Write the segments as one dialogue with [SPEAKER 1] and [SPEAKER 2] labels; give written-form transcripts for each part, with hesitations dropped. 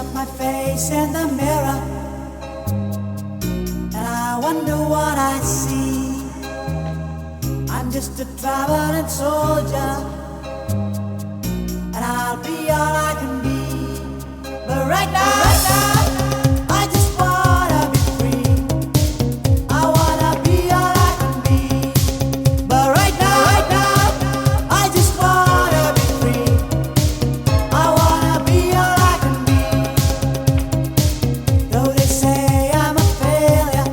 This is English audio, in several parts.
[SPEAKER 1] at my face in the mirror, and I wonder what I see. I'm just a traveling soldier, and I'll be all I can be. But right now, I just wanna be free. I wanna be all I can be. But right now, I just wanna be free. I wanna be all I can be. Though they say I'm a failure,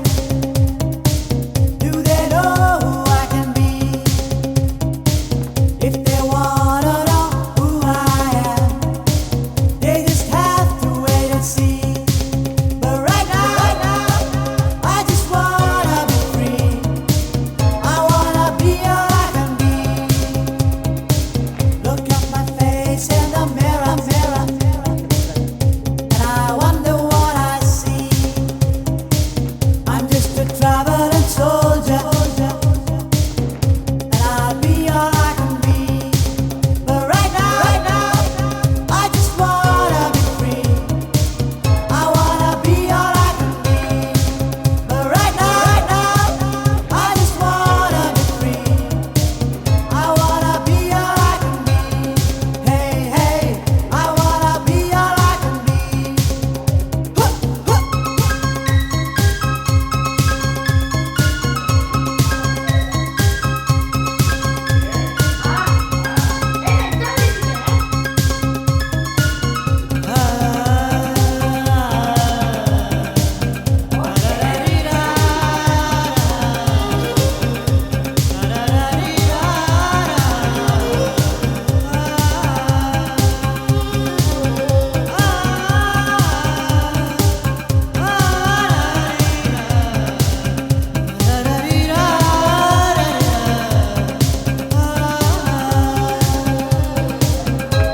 [SPEAKER 1] do they know who I can be? If they wanna know who I am, they just have to wait and see. But right now, I just wanna be free. I wanna be all I can be. Look at my face in the mirror, and I wonder what I see. I'm just a traveling soldier, and I'll be all I can be. But right now, I just wanna be free. I wanna be all I can be. But right now, I just wanna be free. I wanna be all I can be. Hey, hey, I wanna be all I can be. Huh, huh.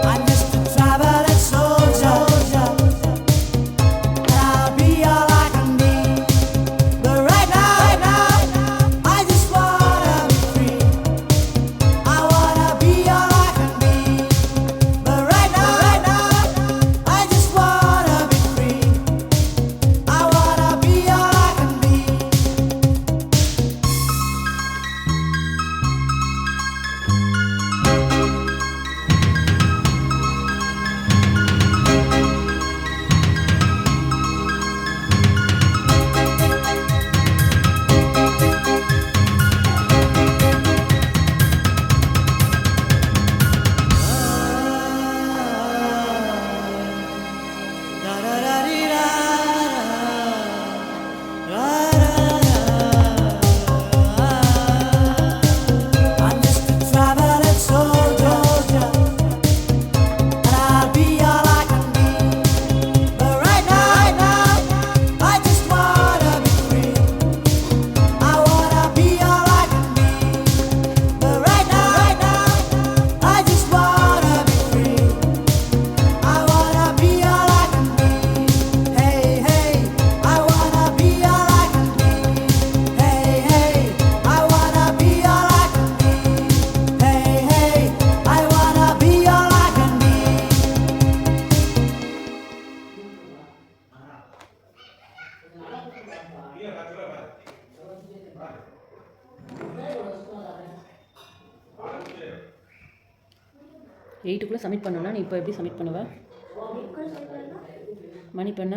[SPEAKER 1] I'm just a traveling soldier, and I'll be all I can be. But right now, I just wanna be free. I wanna be all I can be. But right now, I just wanna be free. I wanna be all I can be. I'm just a traveling soldier, and I'll be all I can be. But right now, I just wanna be free. I wanna be all I can be. But right now, I just wanna be free. I wanna be all I can be. Hey, hey, I wanna be all I can be. Hey, hey, I wanna be all I can be. Hey, hey, I wanna be all I can be.
[SPEAKER 2] எயிட்டுக்குள்ளே submit பண்ணோன்னா நீ இப்போ எப்படி submit பண்ணுவ? மணி பண்ண